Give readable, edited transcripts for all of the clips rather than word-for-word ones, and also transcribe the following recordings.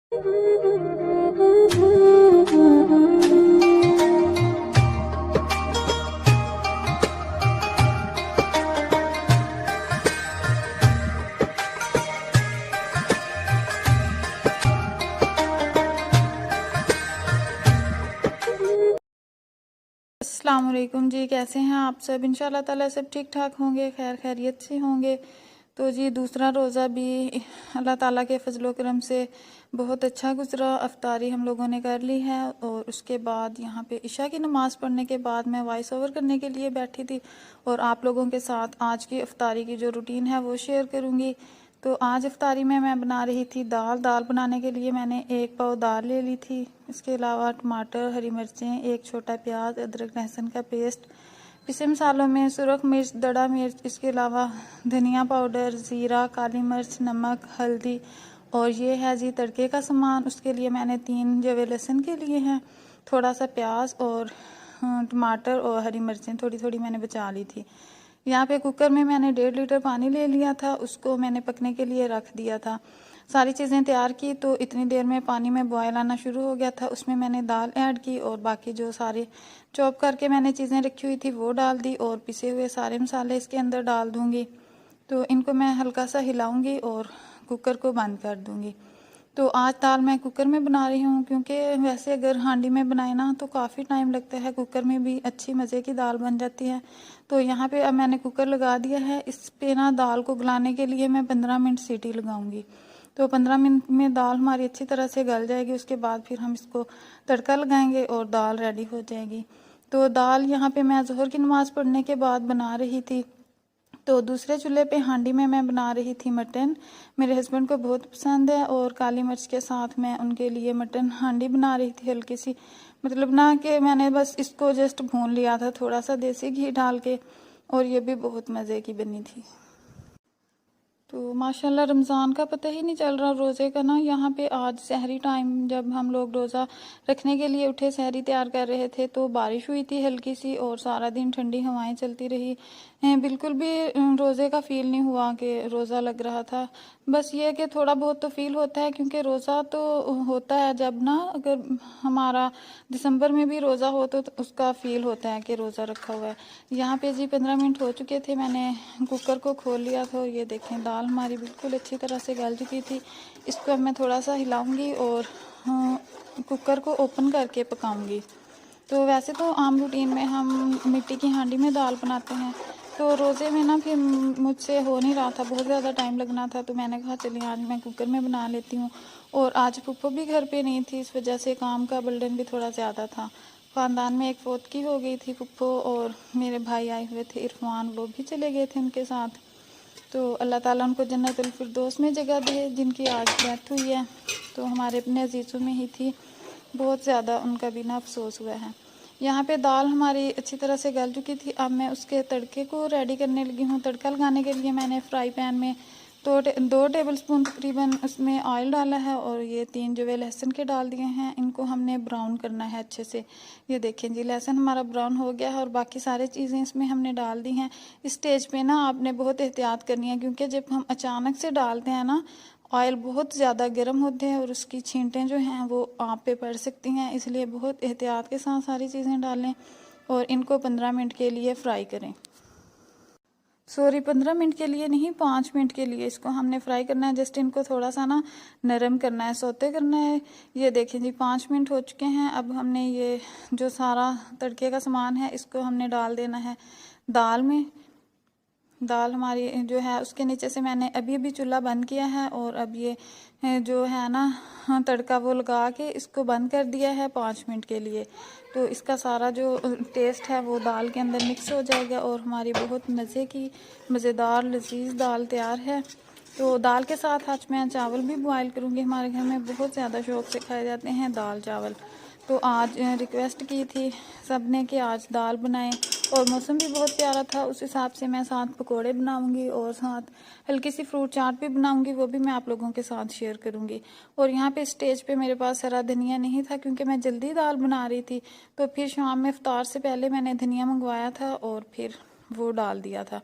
अस्सलाम वालेकुम जी, कैसे हैं आप सब? इंशाल्लाह ताला सब ठीक ठाक होंगे, खैर खैरियत से होंगे। तो जी दूसरा रोज़ा भी अल्लाह ताला के फजलो करम से बहुत अच्छा गुजरा। अफ्तारी हम लोगों ने कर ली है और उसके बाद यहाँ पे इशा की नमाज़ पढ़ने के बाद मैं वॉइस ओवर करने के लिए बैठी थी और आप लोगों के साथ आज की अफ्तारी की जो रूटीन है वो शेयर करूँगी। तो आज इफ्तारी में मैं बना रही थी दाल। दाल बनाने के लिए मैंने 1 पाव दाल ले ली थी। इसके अलावा टमाटर, हरी मिर्चें, 1 छोटा प्याज, अदरक लहसुन का पेस्ट, पिसे मसालों में सुरख मिर्च, दड़ा मिर्च, इसके अलावा धनिया पाउडर, ज़ीरा, काली मिर्च, नमक, हल्दी और ये है जी तड़के का सामान। उसके लिए मैंने 3 जवे लहसुन के लिए हैं, थोड़ा सा प्याज और टमाटर और हरी मिर्चें थोड़ी थोड़ी मैंने बचा ली थी। यहाँ पे कुकर में मैंने 1.5 लीटर पानी ले लिया था, उसको मैंने पकने के लिए रख दिया था। सारी चीज़ें तैयार की तो इतनी देर में पानी में बॉयल आना शुरू हो गया था। उसमें मैंने दाल ऐड की और बाकी जो सारे चॉप करके मैंने चीज़ें रखी हुई थी वो डाल दी और पिसे हुए सारे मसाले इसके अंदर डाल दूँगी। तो इनको मैं हल्का सा हिलाऊँगी और कुकर को बंद कर दूँगी। तो आज दाल मैं कुकर में बना रही हूँ क्योंकि वैसे अगर हांडी में बनाए ना तो काफ़ी टाइम लगता है, कुकर में भी अच्छी मज़े की दाल बन जाती है। तो यहाँ पे अब मैंने कुकर लगा दिया है। इस पे ना दाल को गलाने के लिए मैं 15 मिनट सीटी लगाऊंगी। तो 15 मिनट में दाल हमारी अच्छी तरह से गल जाएगी। उसके बाद फिर हम इसको तड़का लगाएंगे और दाल रेडी हो जाएगी। तो दाल यहाँ पे मैं ज़ोहर की नमाज़ पढ़ने के बाद बना रही थी। तो दूसरे चूल्हे पे हांडी में मैं बना रही थी मटन। मेरे हस्बैंड को बहुत पसंद है और काली मिर्च के साथ मैं उनके लिए मटन हांडी बना रही थी हल्की सी, मतलब ना कि मैंने बस इसको जस्ट भून लिया था थोड़ा सा देसी घी डाल के, और ये भी बहुत मज़े की बनी थी। तो माशाल्लाह रमज़ान का पता ही नहीं चल रहा रोज़े का ना। यहाँ पे आज सहरी टाइम जब हम लोग रोज़ा रखने के लिए उठे, सहरी तैयार कर रहे थे, तो बारिश हुई थी हल्की सी और सारा दिन ठंडी हवाएं चलती रही। बिल्कुल भी रोज़े का फ़ील नहीं हुआ कि रोज़ा लग रहा था। बस ये कि थोड़ा बहुत तो फ़ील होता है क्योंकि रोज़ा तो होता है जब ना, अगर हमारा दिसंबर में भी रोज़ा हो तो उसका फ़ील होता है कि रोज़ा रखा हुआ है। यहाँ पे जी 15 मिनट हो चुके थे, मैंने कुकर को खोल लिया था और ये देखें दाल हमारी बिल्कुल अच्छी तरह से गल चुकी थी। इसको अब मैं थोड़ा सा हिलाऊंगी और कुकर को ओपन करके पकाऊंगी। तो वैसे तो आम रूटीन में हम मिट्टी की हांडी में दाल बनाते हैं, तो रोज़े में ना फिर मुझसे हो नहीं रहा था, बहुत ज़्यादा टाइम लगना था। तो मैंने कहा चलिए आज मैं कुकर में बना लेती हूँ। और आज पुप्पो भी घर पे नहीं थी, इस वजह से काम का बर्डन भी थोड़ा ज़्यादा था। ख़ानदान में एक फौतगी हो गई थी पुप्पो, और मेरे भाई आए हुए थे इरफान, वो भी चले गए थे उनके साथ। तो अल्लाह ताला उनको जन्नतुल फिरदौस में जगह दे, जिनकी आज डेथ हुई है। तो हमारे अपने अजीज़ों में ही थी, बहुत ज़्यादा उनका भी ना अफसोस हुआ है। यहाँ पे दाल हमारी अच्छी तरह से गल चुकी थी। अब मैं उसके तड़के को रेडी करने लगी हूँ। तड़का लगाने के लिए मैंने फ्राई पैन में 2 टेबल स्पून तकरीबन उसमें ऑयल डाला है और ये 3 जवे लहसुन के डाल दिए हैं। इनको हमने ब्राउन करना है अच्छे से। ये देखें जी लहसुन हमारा ब्राउन हो गया है और बाकी सारी चीज़ें इसमें हमने डाल दी हैं। इस स्टेज पे ना आपने बहुत एहतियात करनी है क्योंकि जब हम अचानक से डालते हैं ना, ऑयल बहुत ज़्यादा गर्म होते हैं और उसकी छींटें जो हैं वो आप पे पड़ सकती हैं, इसलिए बहुत एहतियात के साथ सारी चीज़ें डालें और इनको 15 मिनट के लिए फ्राई करें। सॉरी 15 मिनट के लिए नहीं, 5 मिनट के लिए इसको हमने फ्राई करना है। जस्ट इनको थोड़ा सा ना नरम करना है, सौते करना है। ये देखें जी 5 मिनट हो चुके हैं। अब हमने ये जो सारा तड़के का सामान है इसको हमने डाल देना है दाल में। दाल हमारी जो है उसके नीचे से मैंने अभी अभी चूल्हा बंद किया है और अब ये जो है ना तड़का वो लगा के इसको बंद कर दिया है 5 मिनट के लिए। तो इसका सारा जो टेस्ट है वो दाल के अंदर मिक्स हो जाएगा और हमारी बहुत मज़े की मज़ेदार लजीज दाल तैयार है। तो दाल के साथ आज मैं चावल भी बॉयल करूँगी। हमारे घर में बहुत ज़्यादा शौक़ से खाए जाते हैं दाल चावल। तो आज रिक्वेस्ट की थी सब ने कि आज दाल बनाएं और मौसम भी बहुत प्यारा था, उस हिसाब से मैं साथ पकोड़े बनाऊंगी और साथ हल्की सी फ्रूट चाट भी बनाऊंगी, वो भी मैं आप लोगों के साथ शेयर करूंगी। और यहाँ पे स्टेज पे मेरे पास हरा धनिया नहीं था क्योंकि मैं जल्दी दाल बना रही थी। तो फिर शाम में इफ्तार से पहले मैंने धनिया मंगवाया था और फिर वो डाल दिया था।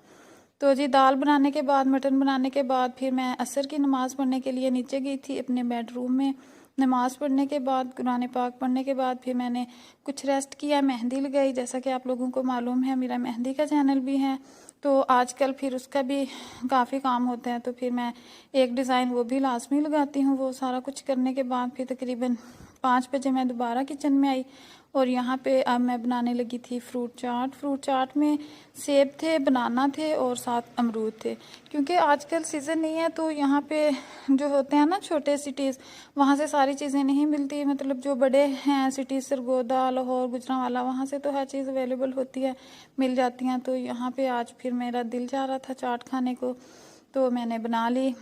तो जी दाल बनाने के बाद, मटन बनाने के बाद फिर मैं असर की नमाज़ पढ़ने के लिए नीचे गई थी अपने बेडरूम में। नमाज़ पढ़ने के बाद, कुरान पाक पढ़ने के बाद फिर मैंने कुछ रेस्ट किया, मेहंदी लगाई। जैसा कि आप लोगों को मालूम है मेरा मेहंदी का चैनल भी है, तो आजकल फिर उसका भी काफ़ी काम होता है, तो फिर मैं एक डिज़ाइन वो भी लाजमी लगाती हूँ। वो सारा कुछ करने के बाद फिर तकरीबन 5 बजे मैं दोबारा किचन में आई और यहाँ पे अब मैं बनाने लगी थी फ्रूट चाट। फ्रूट चाट में सेब थे, बनाना थे और साथ अमरूद थे। क्योंकि आजकल सीज़न नहीं है तो यहाँ पे जो होते हैं ना छोटे सिटीज़, वहाँ से सारी चीज़ें नहीं मिलती। मतलब जो बड़े हैं सिटीज़, सरगोदा, लाहौर, गुजरांवाला, वहाँ से तो हर चीज़ अवेलेबल होती है, मिल जाती हैं। तो यहाँ पे आज फिर मेरा दिल चाह रहा था चाट खाने को, तो मैंने बना ली।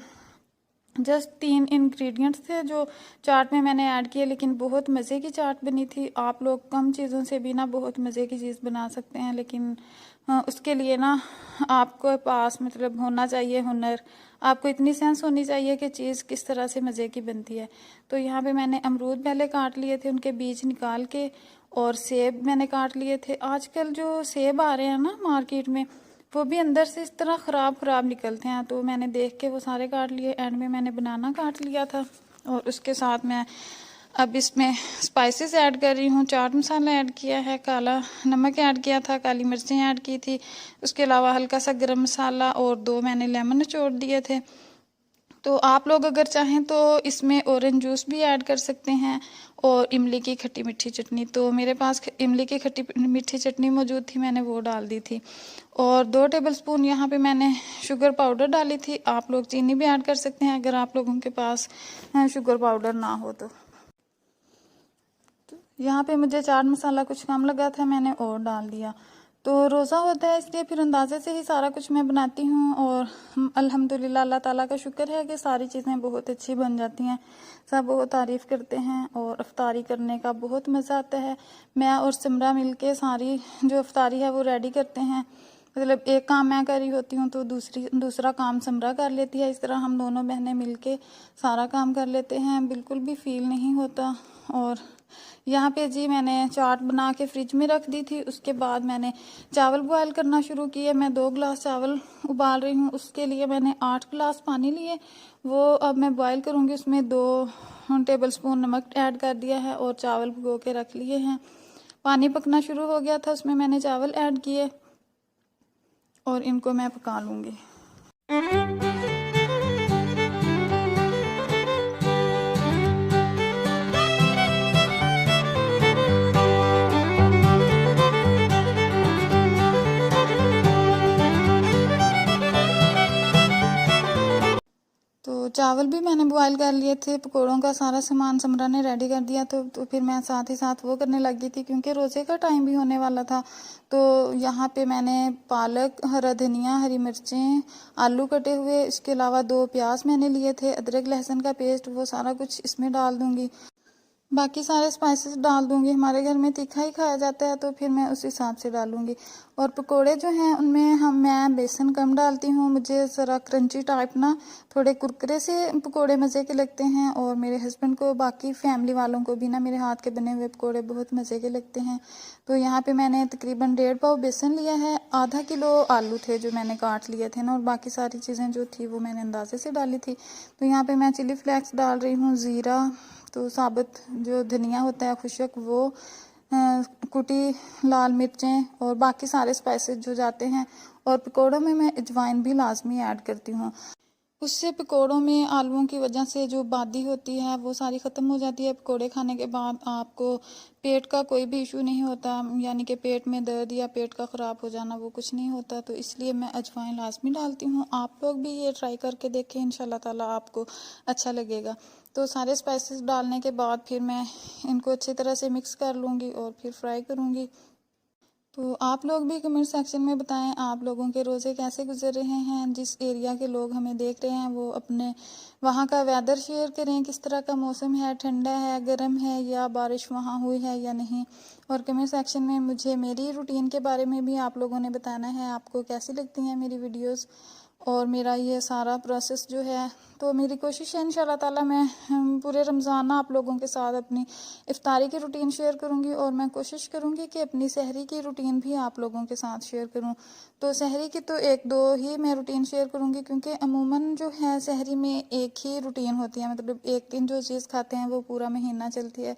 जस्ट 3 इंग्रेडिएंट्स थे जो चाट में मैंने ऐड किए, लेकिन बहुत मज़े की चाट बनी थी। आप लोग कम चीज़ों से भी ना बहुत मज़े की चीज़ बना सकते हैं, लेकिन उसके लिए ना आपको पास मतलब होना चाहिए हुनर, आपको इतनी सेंस होनी चाहिए कि चीज़ किस तरह से मज़े की बनती है। तो यहाँ पे मैंने अमरूद पहले काट लिए थे, उनके बीज निकाल के, और सेब मैंने काट लिए थे। आजकल जो सेब आ रहे हैं ना मार्केट में, वो भी अंदर से इस तरह ख़राब निकलते हैं, तो मैंने देख के वो सारे काट लिए। एंड में मैंने बनाना काट लिया था और उसके साथ मैं अब इसमें स्पाइसेस ऐड कर रही हूँ। चाट मसाला ऐड किया है, काला नमक ऐड किया था, काली मिर्चें ऐड की थी, उसके अलावा हल्का सा गरम मसाला और 2 मैंने लेमन निचोड़ दिए थे। तो आप लोग अगर चाहें तो इसमें ऑरेंज जूस भी ऐड कर सकते हैं और इमली की खट्टी मीठी चटनी। तो मेरे पास इमली की खट्टी मीठी चटनी मौजूद थी, मैंने वो डाल दी थी। और 2 टेबलस्पून यहाँ पे मैंने शुगर पाउडर डाली थी। आप लोग चीनी भी ऐड कर सकते हैं अगर आप लोगों के पास शुगर पाउडर ना हो तो। यहाँ पे मुझे चाट मसाला कुछ कम लगा था, मैंने और डाल दिया। तो रोज़ा होता है इसलिए फिर अंदाज़े से ही सारा कुछ मैं बनाती हूँ और अल्हम्दुलिल्लाह अल्लाह ताला का शुक्र है कि सारी चीज़ें बहुत अच्छी बन जाती हैं। सब बहुत तारीफ़ करते हैं और अफ्तारी करने का बहुत मज़ा आता है। मैं और सिमरा मिलके सारी जो अफ्तारी है वो रेडी करते हैं। मतलब एक काम मैं कर रही होती हूँ तो दूसरा काम सिमरा कर लेती है। इस तरह हम दोनों बहनें मिलके सारा काम कर लेते हैं, बिल्कुल भी फील नहीं होता। और यहाँ पे जी मैंने चाट बना के फ्रिज में रख दी थी। उसके बाद मैंने चावल बॉयल करना शुरू किए। मैं 2 गिलास चावल उबाल रही हूँ, उसके लिए मैंने 8 गिलास पानी लिए। वो अब मैं बॉयल करूँगी, उसमें 2 टेबलस्पून नमक ऐड कर दिया है और चावल भिगो के रख लिए हैं। पानी पकना शुरू हो गया था, उसमें मैंने चावल ऐड किए और इनको मैं पका लूँगी। तो चावल भी मैंने बॉयल कर लिए थे, पकौड़ों का सारा सामान समरा ने रेडी कर दिया। तो फिर मैं साथ ही साथ वो करने लगी थी क्योंकि रोज़े का टाइम भी होने वाला था। तो यहाँ पे मैंने पालक, हरा धनिया, हरी मिर्चें, आलू कटे हुए, इसके अलावा 2 प्याज मैंने लिए थे, अदरक लहसुन का पेस्ट, वो सारा कुछ इसमें डाल दूँगी। बाकी सारे स्पाइसेस डाल दूँगी। हमारे घर में तीखा ही खाया जाता है तो फिर मैं उस हिसाब से डालूँगी। और पकोड़े जो हैं उनमें मैं बेसन कम डालती हूँ, मुझे ज़रा क्रंची टाइप ना, थोड़े कुरकुरे से पकोड़े मज़े के लगते हैं। और मेरे हस्बैंड को, बाकी फैमिली वालों को भी ना मेरे हाथ के बने हुए पकोड़े बहुत मज़े के लगते हैं। तो यहाँ पे मैंने तकरीबन 1.5 पाव बेसन लिया है, आधा किलो आलू थे जो मैंने काट लिए थे ना, और बाकी सारी चीज़ें जो थी वो मैंने अंदाजे से डाली थी। तो यहाँ पर मैं चिली फ्लेक्स डाल रही हूँ, ज़ीरा, तो साबुत जो धनिया होता है खुशक, वो कुटी लाल मिर्चें और बाकी सारे स्पाइसेस जो जाते हैं। और पकोड़ों में मैं अजवाइन भी लाजमी ऐड करती हूँ, उससे पकोड़ों में आलूओं की वजह से जो बादी होती है वो सारी ख़त्म हो जाती है। पकोड़े खाने के बाद आपको पेट का कोई भी इशू नहीं होता, यानी कि पेट में दर्द या पेट का ख़राब हो जाना, वो कुछ नहीं होता। तो इसलिए मैं अजवाइन लाजमी डालती हूँ। आप लोग भी ये ट्राई करके देखें, इंशाल्लाह ताला आपको अच्छा लगेगा। तो सारे स्पाइसेस डालने के बाद फिर मैं इनको अच्छी तरह से मिक्स कर लूँगी और फिर फ्राई करूँगी। तो आप लोग भी कमेंट सेक्शन में बताएं आप लोगों के रोज़े कैसे गुजर रहे हैं। जिस एरिया के लोग हमें देख रहे हैं वो अपने वहाँ का वेदर शेयर करें, किस तरह का मौसम है, ठंडा है, गर्म है, या बारिश वहाँ हुई है या नहीं। और कमेंट सेक्शन में मुझे मेरी रूटीन के बारे में भी आप लोगों ने बताना है, आपको कैसी लगती हैं मेरी वीडियोज़। और मेरा ये सारा प्रोसेस जो है, तो मेरी कोशिश है इंशाल्लाह ताला मैं पूरे रमज़ान ना आप लोगों के साथ अपनी इफ्तारी की रूटीन शेयर करूंगी, और मैं कोशिश करूंगी कि अपनी सहरी की रूटीन भी आप लोगों के साथ शेयर करूं। तो सहरी की तो एक दो ही मैं रूटीन शेयर करूंगी, क्योंकि अमूमन जो है सहरी में एक ही रूटीन होती है, मतलब एक दिन जो चीज़ खाते हैं वो पूरा महीना चलती है।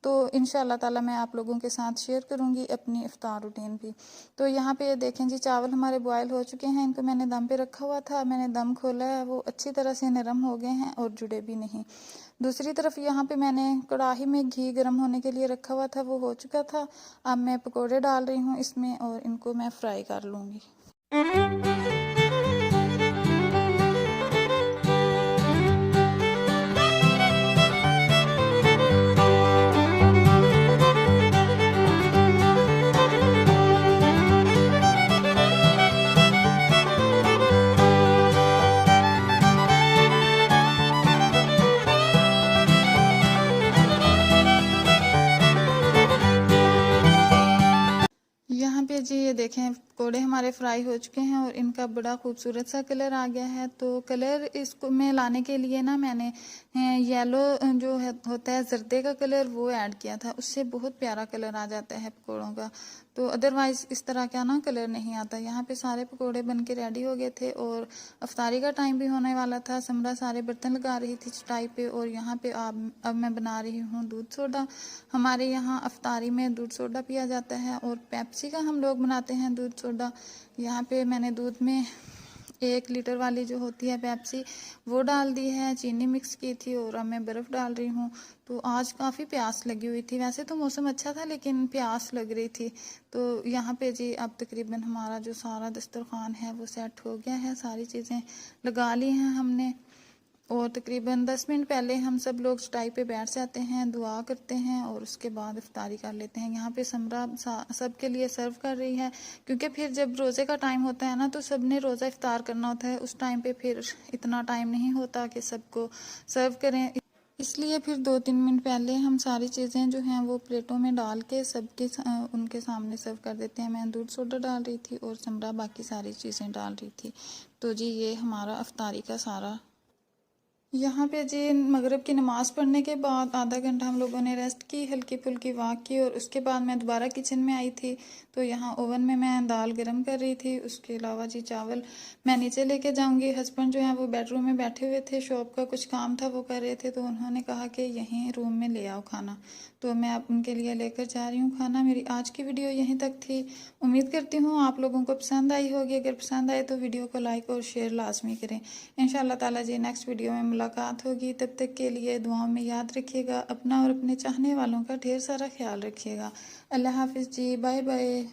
तो इंशाल्लाह ताला मैं आप लोगों के साथ शेयर करूंगी अपनी इफ्तार रूटीन भी। तो यहाँ पे देखें जी, चावल हमारे बॉयल हो चुके हैं, इनको मैंने दम पे रखा हुआ था, मैंने दम खोला है, वो अच्छी तरह से नरम हो गए हैं और जुड़े भी नहीं। दूसरी तरफ यहाँ पे मैंने कढ़ाई में घी गर्म होने के लिए रखा हुआ था, वो हो चुका था। अब मैं पकोड़े डाल रही हूँ इसमें और इनको मैं फ्राई कर लूँगी। यहाँ पे जी ये देखें पकौड़े हमारे फ्राई हो चुके हैं और इनका बड़ा खूबसूरत सा कलर आ गया है। तो कलर इसको में लाने के लिए ना मैंने येलो जो है होता है जर्दे का कलर वो ऐड किया था, उससे बहुत प्यारा कलर आ जाता है पकौड़ों का। तो अदरवाइज़ इस तरह का ना कलर नहीं आता। यहाँ पे सारे पकौड़े बन के रेडी हो गए थे और अफ्तारी का टाइम भी होने वाला था। समरा सारे बर्तन लगा रही थी चटाई पे, और यहाँ पे अब मैं बना रही हूँ दूध सोडा। हमारे यहाँ अफ्तारी में दूध सोडा पिया जाता है और पेप्सी का हम लोग बनाते हैं दूध सोडा। यहाँ पे मैंने दूध में 1 लीटर वाली जो होती है पेप्सी वो डाल दी है, चीनी मिक्स की थी और अब मैं बर्फ़ डाल रही हूँ। तो आज काफ़ी प्यास लगी हुई थी, वैसे तो मौसम अच्छा था लेकिन प्यास लग रही थी। तो यहाँ पे जी अब तकरीबन हमारा जो सारा दस्तरखान है वो सेट हो गया है, सारी चीज़ें लगा ली हैं हमने, और तकरीबन 10 मिनट पहले हम सब लोग चटाई पे बैठ जाते हैं, दुआ करते हैं और उसके बाद इफ्तारी कर लेते हैं। यहाँ पे समरा सब के लिए सर्व कर रही है, क्योंकि फिर जब रोज़े का टाइम होता है ना तो सब ने रोज़ा इफ्तार करना होता है, उस टाइम पे फिर इतना टाइम नहीं होता कि सबको सर्व करें, इसलिए फिर 2-3 मिनट पहले हम सारी चीज़ें जो हैं वो प्लेटों में डाल के सबके उनके सामने सर्व कर देते हैं। मैं दूध सोडा डाल रही थी और समरा बाकी सारी चीज़ें डाल रही थी। तो जी ये हमारा इफ्तारी का सारा। यहाँ पे जी मगरिब की नमाज़ पढ़ने के बाद आधा घंटा हम लोगों ने रेस्ट की, हल्की फुल्की वॉक की, और उसके बाद मैं दोबारा किचन में आई थी। तो यहाँ ओवन में मैं दाल गरम कर रही थी, उसके अलावा जी चावल मैं नीचे लेके जाऊँगी। हस्बैंड जो है वो बेडरूम में बैठे हुए थे, शॉप का कुछ काम था वो कर रहे थे, तो उन्होंने कहा कि यहीं रूम में ले आओ खाना। तो मैं अब उनके लिए लेकर जा रही हूँ खाना। मेरी आज की वीडियो यहीं तक थी। उम्मीद करती हूँ आप लोगों को पसंद आई होगी। अगर पसंद आए तो वीडियो को लाइक और शेयर लाजमी करें। इंशाल्लाह ताला जी नेक्स्ट वीडियो में मुलाकात होगी। तब तक के लिए दुआओं में याद रखिएगा अपना और अपने चाहने वालों का ढेर सारा ख्याल रखिएगा। अल्लाह हाफिज़ जी, बाय बाय।